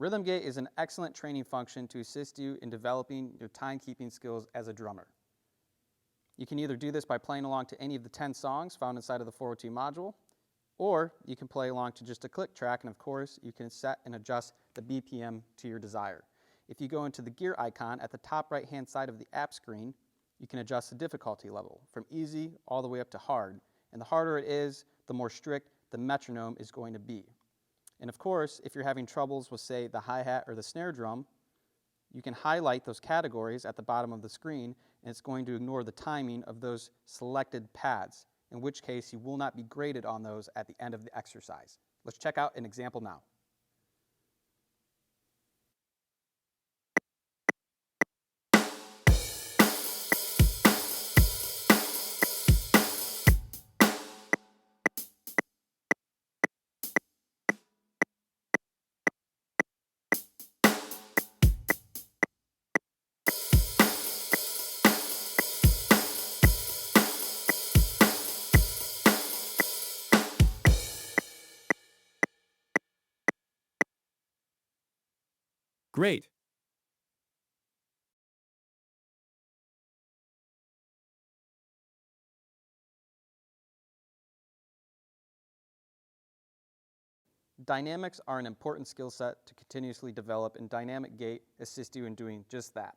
Rhythm gate is an excellent training function to assist you in developing your timekeeping skills as a drummer. You can either do this by playing along to any of the 10 songs found inside of the 402 module, or you can play along to just a click track, and of course, you can set and adjust the BPM to your desire. If you go into the gear icon at the top right-hand side of the app screen, you can adjust the difficulty level from easy all the way up to hard. And the harder it is, the more strict the metronome is going to be. And of course, if you're having troubles with, say, the hi-hat or the snare drum, you can highlight those categories at the bottom of the screen, and it's going to ignore the timing of those selected pads, in which case you will not be graded on those at the end of the exercise. Let's check out an example now. Great. Dynamics are an important skill set to continuously develop, and Dynamic Gate assists you in doing just that.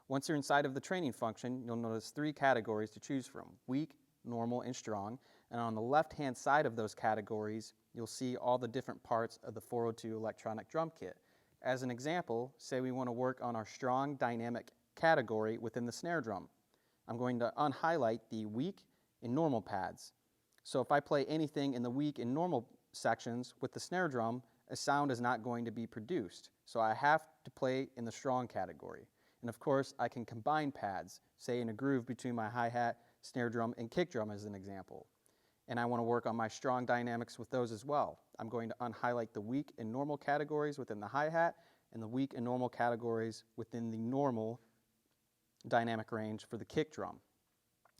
Once you're inside of the training function, you'll notice 3 categories to choose from: weak, normal, and strong. And on the left-hand side of those categories, you'll see all the different parts of the 402 electronic drum kit. As an example, say we want to work on our strong dynamic category within the snare drum. I'm going to unhighlight the weak and normal pads. So if I play anything in the weak and normal sections with the snare drum, a sound is not going to be produced. So I have to play in the strong category. And of course, I can combine pads, say in a groove between my hi-hat, snare drum, and kick drum as an example. And I want to work on my strong dynamics with those as well. I'm going to unhighlight the weak and normal categories within the hi-hat and the weak and normal categories within the normal dynamic range for the kick drum.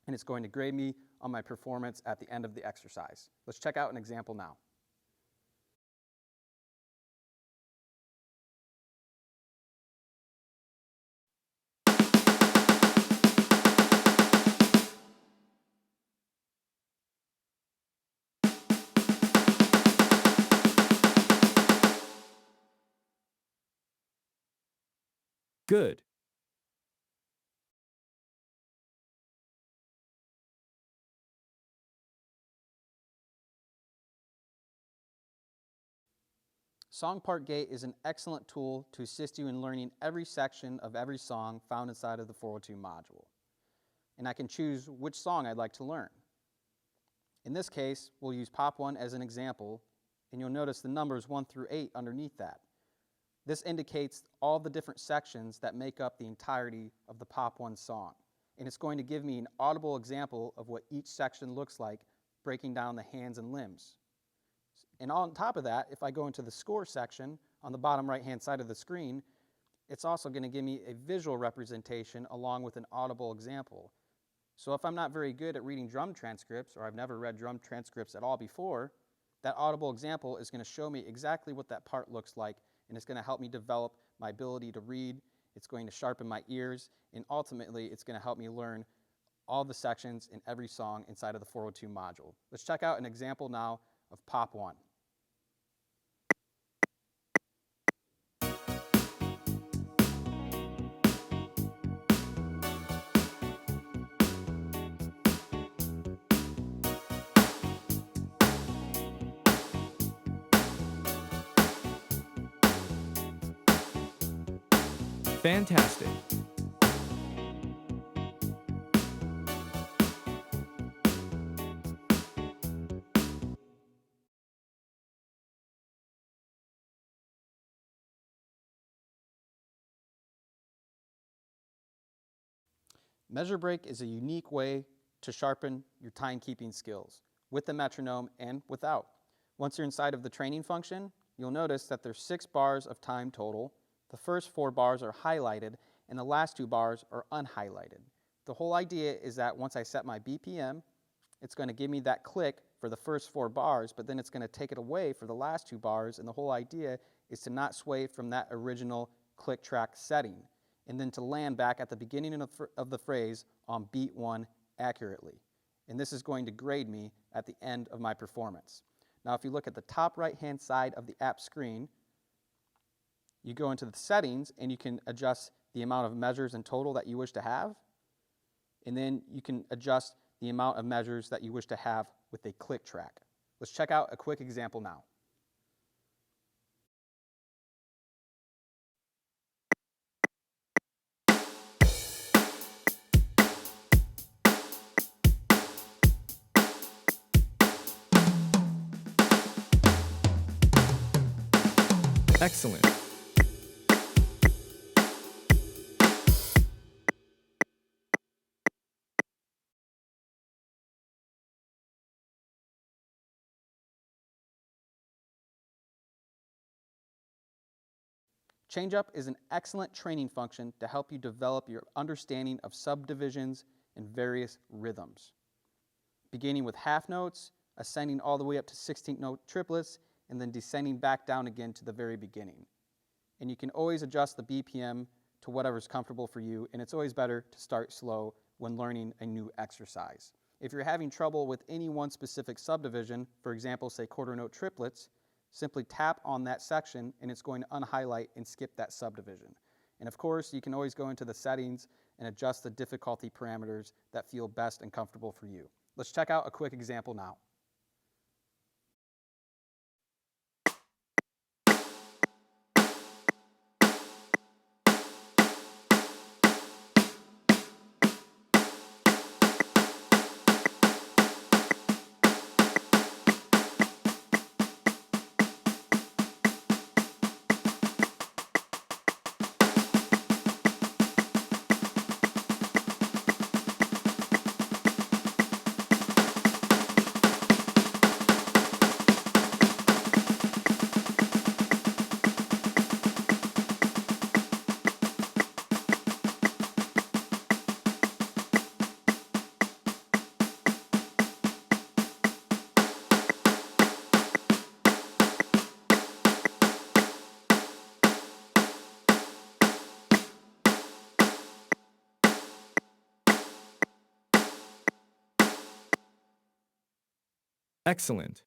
And it's going to grade me on my performance at the end of the exercise. Let's check out an example now. Good. Song Part Gate is an excellent tool to assist you in learning every section of every song found inside of the 402 module. And I can choose which song I'd like to learn. In this case, we'll use Pop 1 as an example, and you'll notice the numbers 1 through 8 underneath that. This indicates all the different sections that make up the entirety of the Pop 1 song. And it's going to give me an audible example of what each section looks like, breaking down the hands and limbs. And on top of that, if I go into the score section on the bottom right-hand side of the screen, it's also going to give me a visual representation along with an audible example. So if I'm not very good at reading drum transcripts, or I've never read drum transcripts at all before, that audible example is going to show me exactly what that part looks like, and it's going to help me develop my ability to read. It's going to sharpen my ears, and ultimately it's going to help me learn all the sections in every song inside of the 402 module. Let's check out an example now of Pop 1. Fantastic. Measure break is a unique way to sharpen your timekeeping skills with the metronome and without. Once you're inside of the training function, you'll notice that there's 6 bars of time total. The first 4 bars are highlighted, and the last 2 bars are unhighlighted. The whole idea is that once I set my BPM, it's going to give me that click for the first 4 bars, but then it's going to take it away for the last 2 bars, and the whole idea is to not sway from that original click track setting, and then to land back at the beginning of the phrase on beat 1 accurately. And this is going to grade me at the end of my performance. Now, if you look at the top right-hand side of the app screen, you go into the settings and you can adjust the amount of measures in total that you wish to have. And then you can adjust the amount of measures that you wish to have with a click track. Let's check out a quick example now. Excellent. Change-up is an excellent training function to help you develop your understanding of subdivisions and various rhythms, beginning with half notes, ascending all the way up to 16th note triplets, and then descending back down again to the very beginning. And you can always adjust the BPM to whatever's comfortable for you, and it's always better to start slow when learning a new exercise. If you're having trouble with any one specific subdivision, for example, say quarter note triplets, simply tap on that section and it's going to unhighlight and skip that subdivision. And of course, you can always go into the settings and adjust the difficulty parameters that feel best and comfortable for you. Let's check out a quick example now. Excellent.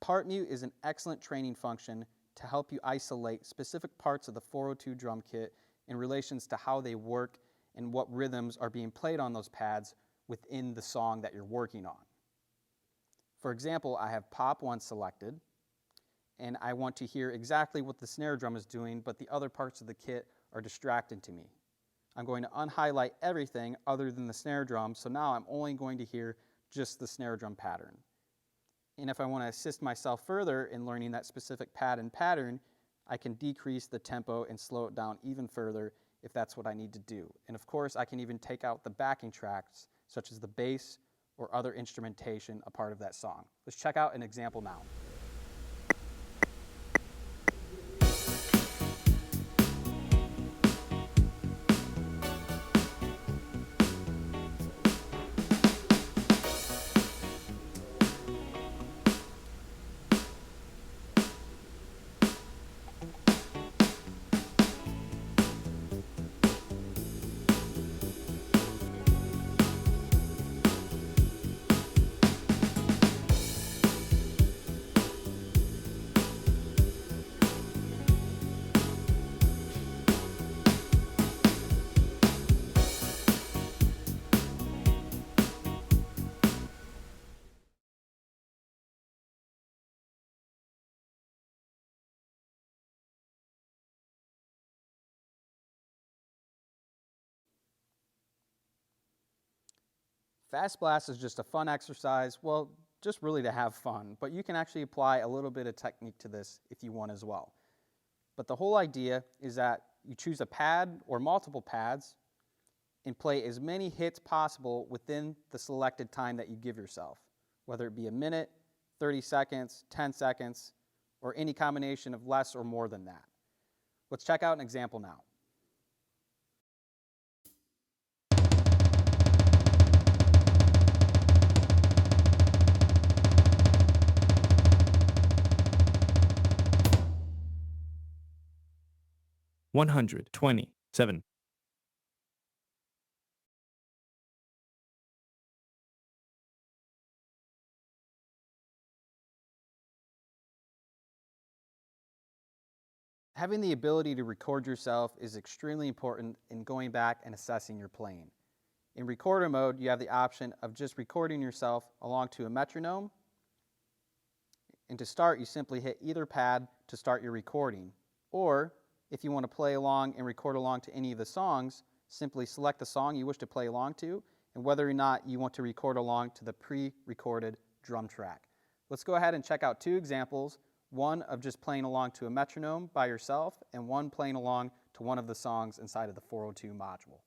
Part mute is an excellent training function to help you isolate specific parts of the 402 drum kit in relations to how they work and what rhythms are being played on those pads within the song that you're working on. For example, I have Pop 1 selected, and I want to hear exactly what the snare drum is doing, but the other parts of the kit are distracting to me. I'm going to unhighlight everything other than the snare drum, so now I'm only going to hear just the snare drum pattern. And if I want to assist myself further in learning that specific pad and pattern, I can decrease the tempo and slow it down even further if that's what I need to do. And of course, I can even take out the backing tracks, such as the bass or other instrumentation a part of that song. Let's check out an example now. Fast Blast is just a fun exercise, well, just really to have fun, but you can actually apply a little bit of technique to this if you want as well. But the whole idea is that you choose a pad or multiple pads and play as many hits possible within the selected time that you give yourself, whether it be a minute, 30 seconds, 10 seconds, or any combination of less or more than that. Let's check out an example now. $127. Having the ability to record yourself is extremely important in going back and assessing your playing. In recorder mode, you have the option of just recording yourself along to a metronome. And to start, you simply hit either pad to start your recording. Or, if you want to play along and record along to any of the songs, simply select the song you wish to play along to and whether or not you want to record along to the pre-recorded drum track. Let's go ahead and check out two examples, one of just playing along to a metronome by yourself and one playing along to one of the songs inside of the 402 module.